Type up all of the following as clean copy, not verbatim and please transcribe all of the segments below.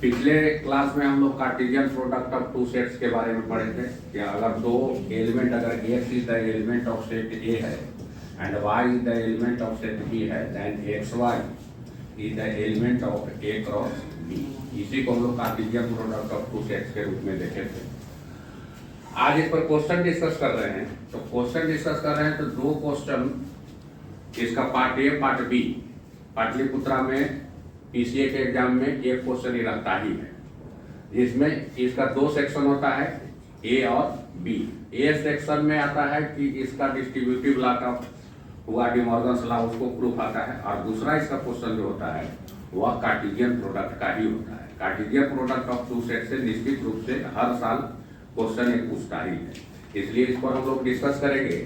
पिछले क्लास में हम लोग Cartesian product of two sets के बारे में पढ़े थे कि अगर दो एलिमेंट, अगर x is the element of set A है and y is the element of set B है, then xy is the element of A cross B। इसी को हम लोग Cartesian product of two sets के रूप में देखे थे। आज इस पर क्वेश्चन डिस्कस कर रहे हैं। तो क्वेश्चन डिस्कस कर रहे हैं तो दो क्वेश्चन, इसका part A part B, Pataliputra में पीसीए के एग्जाम में एक क्वेश्चन ही रहता ही है, जिसमें इसका दो सेक्शन होता है, ए और बी। ए सेक्शन में आता है कि इसका डिस्ट्रीब्यूटिव लॉ का हुआ डिमॉर्गन्स लॉ, उसको प्रूफ आता है, और दूसरा इसका क्वेश्चन जो होता है वह कार्टेशियन प्रोडक्ट का ही होता है। Cartesian product of two set से निश्चित रूप से हर साल क्वेश्चन एक पूछता ही है, इसलिए इस पर हम लोग डिस्कस करेंगे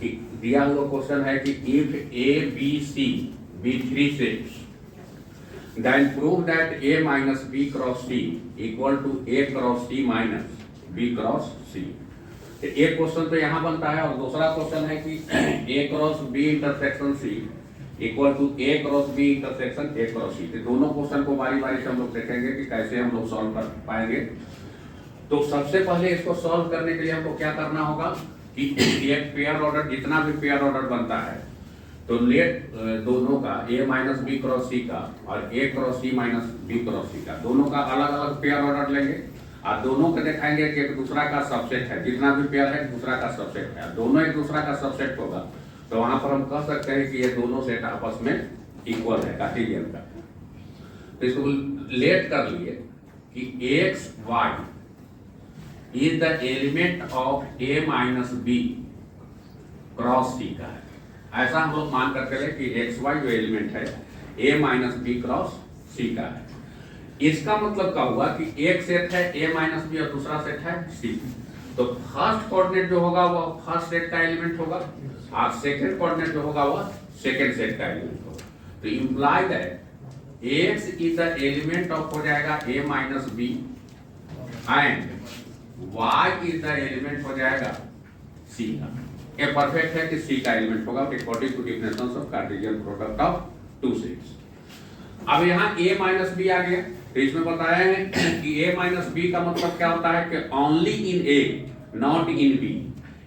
कि दिया हुआ क्वेश्चन है कि if A B C be three sets then prove that A minus B cross C equal to A cross C minus B cross C। एक क्वेश्चन तो यहाँ बनता है और दूसरा क्वेश्चन है कि A cross B intersection C equal to A cross B intersection A cross C। दोनों क्वेश्चन को बारी बारी से हम लोग देखेंगे कि कैसे हम लोग सॉल्व कर पाएंगे। तो सबसे पहले इसको सॉल्व करने के लिए हमको क्या करना होगा कि एक पेयर ऑर्डर, जितना भी पेयर ऑर्डर बनता है तो लेट दोनों का A minus B cross C का और A cross C minus B cross C का, दोनों का अलग अलग पेयर ऑर्डर लेंगे और दोनों को दिखाएंगे कि एक दूसरा का सबसेट है। जितना भी पेयर है दूसरा का सबसेट है, दोनों एक दूसरा का सबसेट होगा, तो वहां पर हम कह सकते हैं कि ये दोनों सेट आपस में इक्वल है कार्टेशियन का। तो इसको लेट कर लिए कि X Y is the element of A minus B cross C का है। ऐसा हम लोग मान कर चले कि एक्स वाई जो एलिमेंट है A minus B cross C का है। इसका मतलब क्या हुआ कि एक सेट है A माइनस बी और दूसरा सेट है C। तो फर्स्ट कोऑर्डिनेट जो होगा वह फर्स्ट सेट का एलिमेंट होगा और सेकंड कोऑर्डिनेट जो होगा वह सेकंड सेट का एलिमेंट होगा। तो imply that X is the element of हो जाएगा A minus B and y is the element हो जाएगा C का। ये परफेक्ट है कि C का एलिमेंट होगा according to definitions of Cartesian product of two sets. अब यहाँ A माइनस बी आ गया, तो इसमें बताया है कि A माइनस बी का मतलब क्या होता है कि only in A not in B।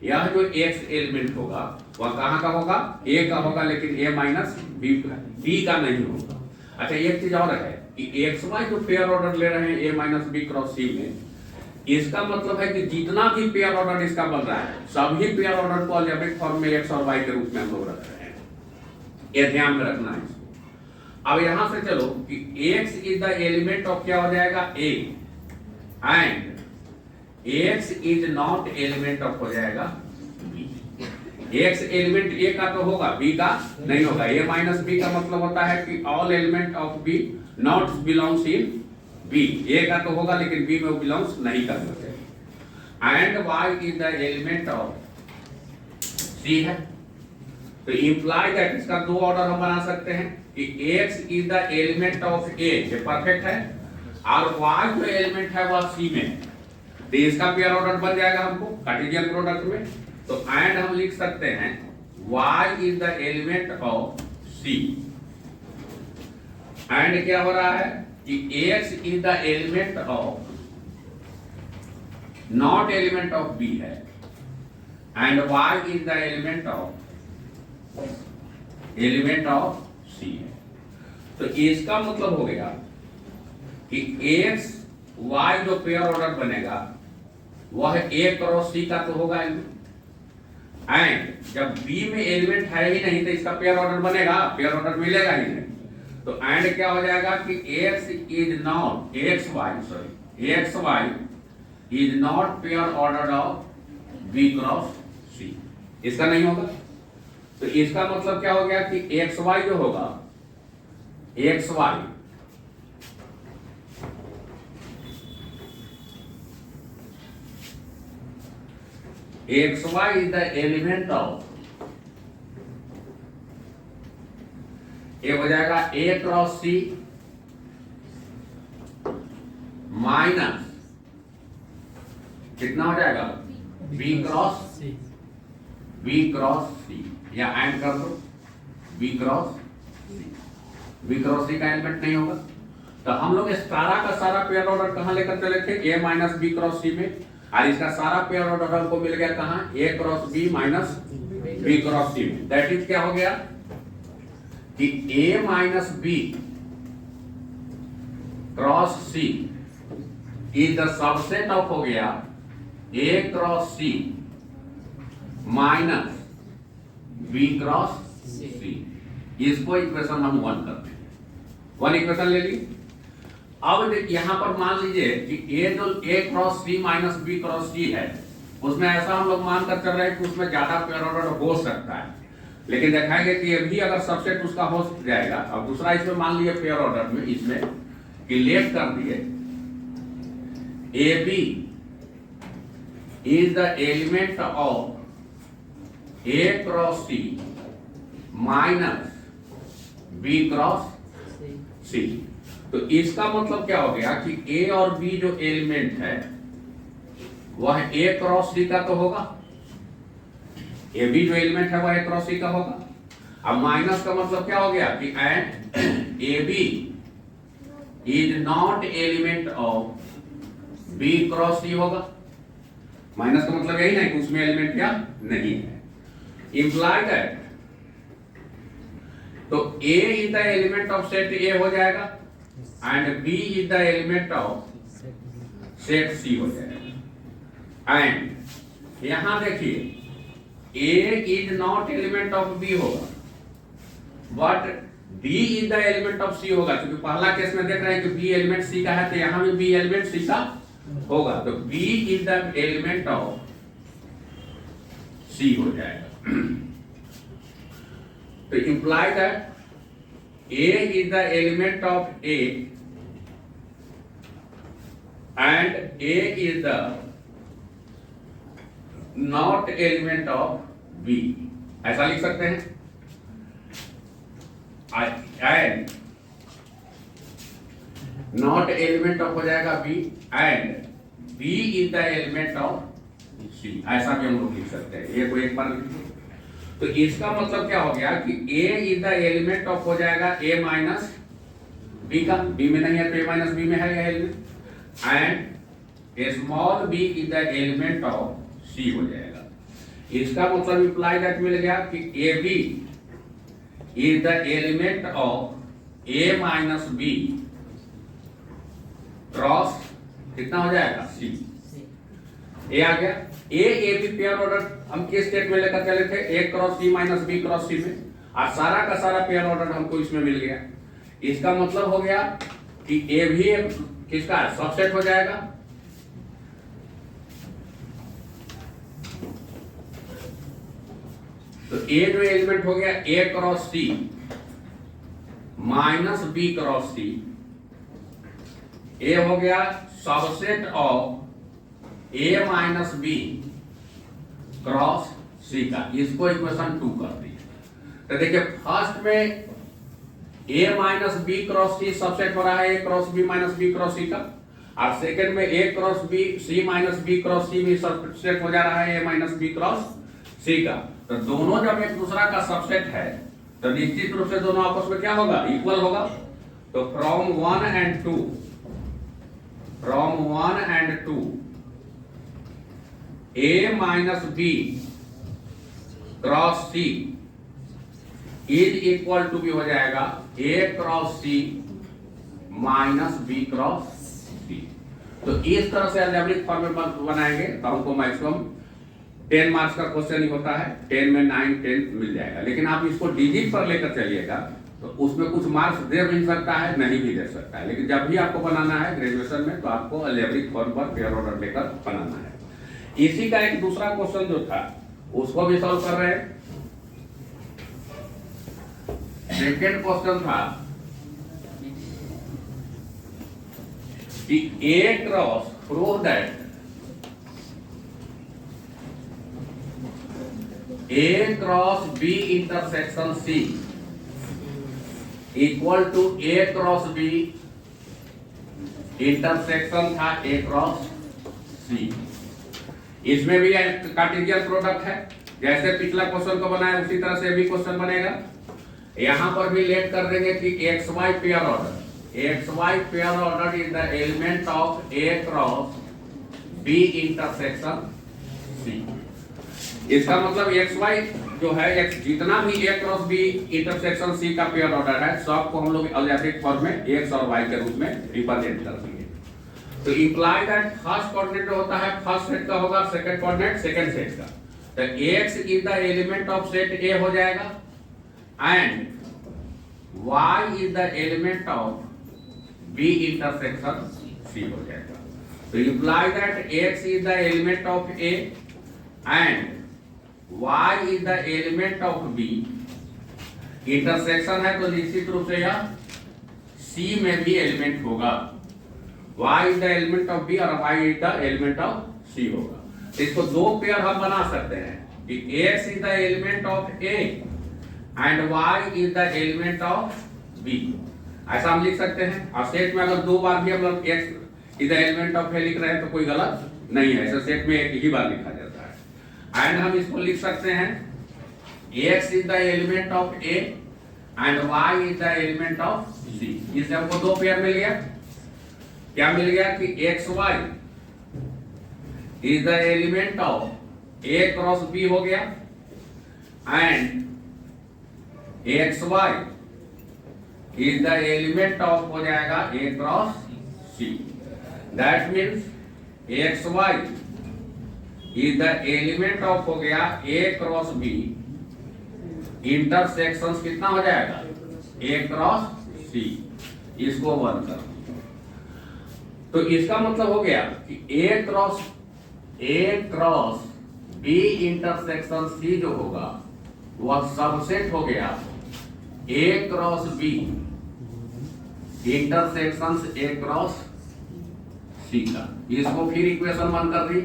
यह जो X एलिमेंट होगा वह कहाँ का होगा, A का होगा, लेकिन A माइनस B का नहीं होगा। अच्छा, एक चीज और है कि XY जो पेयर ऑर्डर ले रहे हैं A minus B cross C में, इसका मतलब है कि जितना भी पेयर ऑर्डर इसका बन रहा है सभी पेयर ऑर्डर को अलजेब्रिक फॉर्म में x और y के रूप में हम लोग रख रहे हैं, ये ध्यान में रखना है इसको। अब यहां से चलो कि x is the element of क्या हो जाएगा A and x is not element of हो जाएगा B। x एलिमेंट A का तो होगा, B का नहीं होगा। A माइनस B का मतलब होता है कि all element of B not belongs in B। A का तो होगा लेकिन B में बिलोंग्स नहीं कर सकते। And y is the element of C है। तो इंप्लाई दैट इसका दो ऑर्डर हम बना सकते हैं कि x is the element of A, ये परफेक्ट है, और y जो एलिमेंट है वह C में, तो इसका पेयर ऑर्डर बन जाएगा हमको कार्टेशियन प्रोडक्ट में। तो एंड हम लिख सकते हैं y is the element of C। And क्या हो रहा है कि x is the element of, not element of B है, and y is the element of C है। तो इसका मतलब हो गया कि x y जो पेयर ऑर्डर बनेगा वह A क्रॉस C का तो होगा, एंड जब B में एलिमेंट है ही नहीं तो इसका पेयर ऑर्डर बनेगा, पेयर ऑर्डर मिलेगा ही नहीं। तो एंड क्या हो जाएगा कि x is not X Y is not pair order of B cross C, इसका नहीं होगा। तो इसका मतलब क्या हो गया कि एक्स वाई जो होगा, X Y is the element of, ये हो जाएगा A क्रॉस C माइनस कितना हो जाएगा B क्रॉस C, या एंड कर दो B क्रॉस C का एलिमेंट नहीं होगा। तो हम लोग सारा का सारा पेयर ऑर्डर कहां लेकर चले थे, ए माइनस बी क्रॉस सी में, और इसका सारा पेयर ऑर्डर हमको मिल गया कहां, A cross B minus B cross C में। दैट इज क्या हो गया कि A minus B cross C is the subset of हो गया A cross C minus B cross C. इसको इक्वेशन हम 1 करते हैं, 1 इक्वेशन ले ली। अब यहां पर मान लीजिए कि ए जो ए cross C minus B cross सी है, उसमें ऐसा हम लोग मानकर चल रहे हैं कि उसमें ज्यादा पेयर ऑर्डर हो सकता है, लेकिन दिखाएंगे कि ये भी अगर सबसेट उसका हो जाएगा। अब दूसरा इसमें मान लीजिए पेयर ऑर्डर में इसमें कि लेट कर दिए A B is the element of A cross C minus B cross C. तो इसका मतलब क्या हो गया कि ए और बी जो एलिमेंट है वह ए क्रॉस सी का तो होगा, ए बी जो एलिमेंट है वह ए क्रॉस सी का होगा। अब माइनस का मतलब क्या हो गया कि and A B is not element of B cross C होगा। माइनस का मतलब यही नहीं कि उसमें एलिमेंट क्या नहीं है। इंप्लाई दैट तो A is the element of set A हो जाएगा and B is the element of set C हो जाएगा। एंड यहां देखिए A is not element of B होगा but B is the element of C होगा, क्योंकि पहला केस में देख रहे हैं कि बी एलिमेंट सी का है, तो यहां भी बी एलिमेंट सी का होगा, तो B is the element of C हो जाएगा। तो imply that A is the element of A and A is the not element of B, ऐसा लिख सकते हैं। एंड नॉट एलिमेंट ऑफ हो जाएगा B and B is the element of C, ऐसा भी हम लोग लिख सकते हैं। ये को एक बार लिखिए। तो इसका मतलब क्या हो गया कि ए इज द एलिमेंट ऑफ हो जाएगा ए माइनस बी का, बी में नहीं है तो ए माइनस बी में है यह element, and small B is the element of C हो जाएगा। इसका मतलब इंप्लाई दैट मिल गया कि A B is the element of A minus B cross कितना हो जाएगा सी। ए आ गया। ए बी पेयर ऑर्डर हम किस स्टेट में लेकर चले थे, ए cross C minus B cross C में, और सारा का सारा पेयर ऑर्डर हमको इसमें मिल गया। इसका मतलब हो गया कि ए भी किसका सबसेट हो जाएगा, तो ए जो एलिमेंट हो गया A cross C minus B cross C, A हो गया subset of A minus B cross C का। इसको इक्वेशन 2 कर दिए। तो देखिए फर्स्ट में A minus B cross C subset हो रहा है A cross B minus B cross C का, और सेकंड में A cross B C minus B cross C भी सबसेट हो जा रहा है A minus B cross C का। तो दोनों जब एक दूसरा का सबसेट है तो निश्चित रूप से दोनों आपस में क्या होगा, इक्वल होगा। तो from 1 and 2 A minus B cross C is equal to भी हो जाएगा A cross C minus B cross C. तो इस तरह से अलजेब्रिक फॉर्म में बनाएंगे तो हमको मैक्सिमम 10 मार्क्स का क्वेश्चन ही होता है, 10 में 9 10 मिल जाएगा। लेकिन आप इसको डिजिट पर लेकर चलिएगा तो उसमें कुछ मार्क्स दे भी सकता है, नहीं भी दे सकता है। लेकिन जब भी आपको बनाना है ग्रेजुएशन में तो आपको अलजेब्रिक फॉर्म पर पेयर ऑर्डर लेकर बनाना है। इसी का एक दूसरा क्वेश्चन जो था उसको भी सॉल्व कर रहे हैं। सेकेंड क्वेश्चन था कि A cross prove that A cross B intersection C equal to A cross B intersection था ए क्रॉस सी। इसमें भी कार्टेशियन प्रोडक्ट है, जैसे पिछला क्वेश्चन को बनाया उसी तरह से भी क्वेश्चन बनेगा। यहां पर भी लेट कर देंगे कि X Y pair order XY pair order is the element of A cross B intersection C। इसका मतलब XY जो है X जितना भी A cross B intersection C का पेयर ऑर्डर है सबको हम लोग अलजेब्रिक फॉर्म में X और Y के रूप में रिप्रेजेंट कर देंगे। तो इंप्लाई दैट फर्स्ट कोऑर्डिनेट होता है फर्स्ट सेट का होगा, सेकंड कोऑर्डिनेट सेकंड सेट का। तो X is the element of set A हो जाएगा and Y is the element of B intersection C हो जाएगा। तो imply that X is the element of A and Y is the element of B। Intersection है तो निश्चित रूप से यह C में भी एलिमेंट होगा। Y is the element of B और Y is the element of C होगा। इसको दो पेयर हम बना सकते हैं कि X is the element of A and Y is the element of B। ऐसा हम लिख सकते हैं। और सेट में अगर दो बार भी हम लोग X is the element of A लिख रहे हैं तो कोई गलत नहीं है। ऐसे सेट में एक ही बार लिखा जाता है। एंड हम इसको लिख सकते हैं X is the element of A and Y is the element of C। इससे हमको दो पेयर मिल गया। क्या मिल गया कि XY is the element of A cross B हो गया and XY is the element of हो जाएगा A cross C। That means XY is the element of हो गया A क्रॉस B इंटरसेक्शन कितना हो जाएगा A क्रॉस C। इसको वन कर तो इसका मतलब हो गया कि A cross B intersection C जो होगा वह सबसेट हो गया A cross B intersection A cross C का। इसको फिर इक्वेशन 1 कर दी।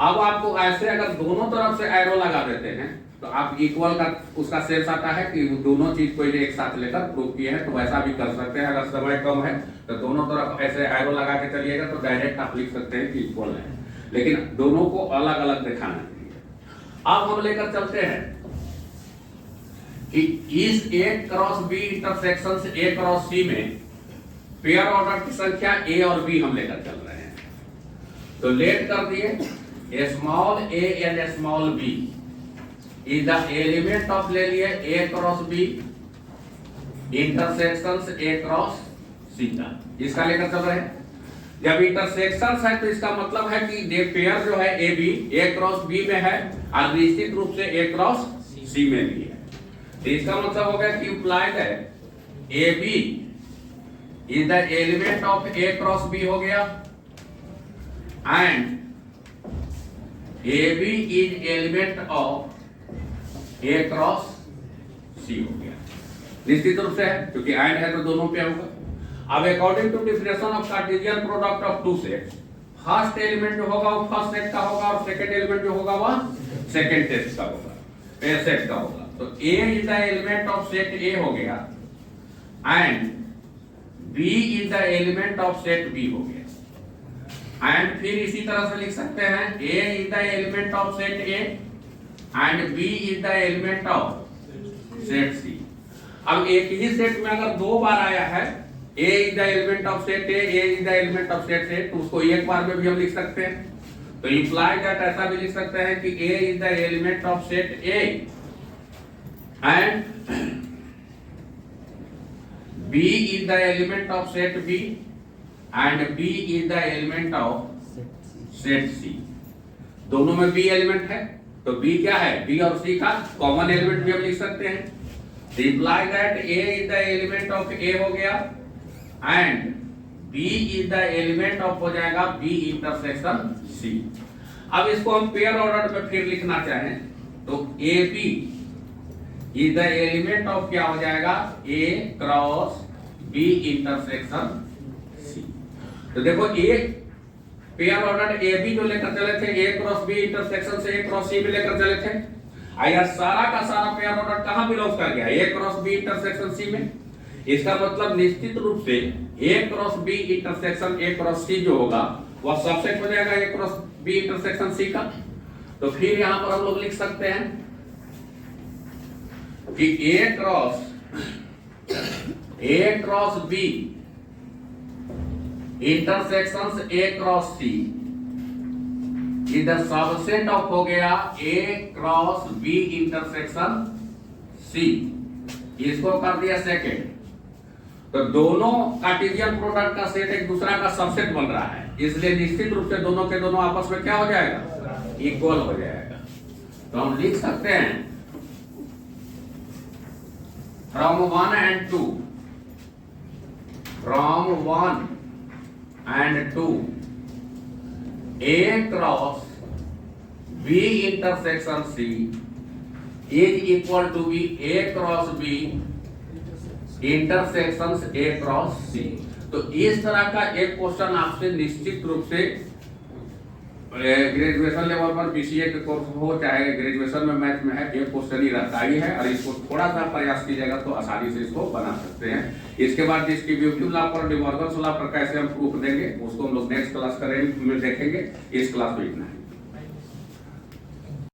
अब आपको ऐसे अगर दोनों तरफ से एरो लगा देते हैं तो आप इक्वल का उसका सेंस आता है कि दोनों चीज को एक साथ लेकर प्रूव किए हैं, तो वैसा भी कर सकते हैं। अगर समय कम है तो दोनों तरफ ऐसे एरो लगा के चलिएगा तो डायरेक्ट आप लिख सकते हैं कि इक्वल है, लेकिन दोनों को अलग अलग दिखाना चाहिए। अब हम लेकर चलते हैं कि इस A क्रॉस B इंटरसेक्शन से A क्रॉस C में पेयर ऑर्डर की संख्या A और B हम लेकर चल रहे हैं। तो लेट कर दिए small a and small b is the element of ले लिए A cross B intersection A cross C का। इसका लेकर चल रहे हैं। जब इंटरसेक्शन है तो इसका मतलब है कि पेयर जो है A क्रॉस B में है और निश्चित रूप से A क्रॉस C में भी है। तो इसका मतलब हो गया कि इंप्लाइड है AB is the element of A cross B हो गया and AB is element of A cross C हो गया। निश्चित रूप से है क्योंकि एंड है तो दोनों पे होगा। अब according to definition of Cartesian product of two sets, first element जो होगा वो फर्स्ट सेट का होगा और सेकंड एलिमेंट जो होगा वह सेकंड सेट का होगा, सेट का होगा। तो A is the element of set A हो गया and B is the element of set B हो गया। एंड फिर इसी तरह से लिख सकते हैं A is the element of set A and B is the element of set C। अब एक ही सेट में अगर दो बार आया है A is the element of set A is the element of set A, तो उसको एक बार में भी हम लिख सकते हैं। तो इंप्लाई दैट ऐसा भी लिख सकते हैं कि A is the element of set A and B is the element of set B and B is the element of set C। दोनों में B एलिमेंट है तो B क्या है, B और C का कॉमन एलिमेंट भी हम लिख सकते हैं। Imply that A is the element of A हो गया and B is the element of हो जाएगा B इंटरसेक्शन C। अब इसको हम पेयर ऑर्डर में फिर लिखना चाहें तो AB is the element of क्या हो जाएगा A cross B intersection C। तो देखो एक पेयर ऑर्डर AB जो लेकर चले थे A क्रॉस B इंटरसेक्शन से A क्रॉस C में लेकर चले थे। आया सारा का सारा पेयर ऑर्डर कहां बिलोंग कर गया, A cross B intersection C में। इसका मतलब निश्चित रूप से A cross B intersection A cross C जो होगा वह सबसेट हो जाएगा A cross B intersection C का। तो फिर यहां पर हम लोग लिख सकते हैं कि A cross A cross B intersection A cross C इधर सबसेट ऑफ हो गया A cross B intersection C, इसको कर दिया सेकेंड। तो दोनों कार्टेशियन प्रोडक्ट का सेट एक दूसरा का सबसेट बन रहा है, इसलिए निश्चित रूप से दोनों के दोनों आपस में क्या हो जाएगा, इक्वल हो जाएगा। तो हम लिख सकते हैं from 1 and 2, from 1 and 2 A cross B intersection C is equal to be A cross B intersections A cross C। तो इस तरह का एक क्वेश्चन आपसे निश्चित रूप से ग्रेजुएशन लेवल पर बीसीए के कोर्स हो चाहे ग्रेजुएशन में मैथ में है, एक क्वेश्चन ही रहता ही है, और इसको थोड़ा सा प्रयास कीजिएगा तो आसानी से इसको बना सकते हैं। इसके बाद डिस्ट्रीब्यूटिव लॉ पर, डिमॉर्गन्स लॉ पर कैसे हम प्रूफ देंगे उसको हम लोग नेक्स्ट क्लास करेंगे, देखेंगे। इस क्लास में इतना है।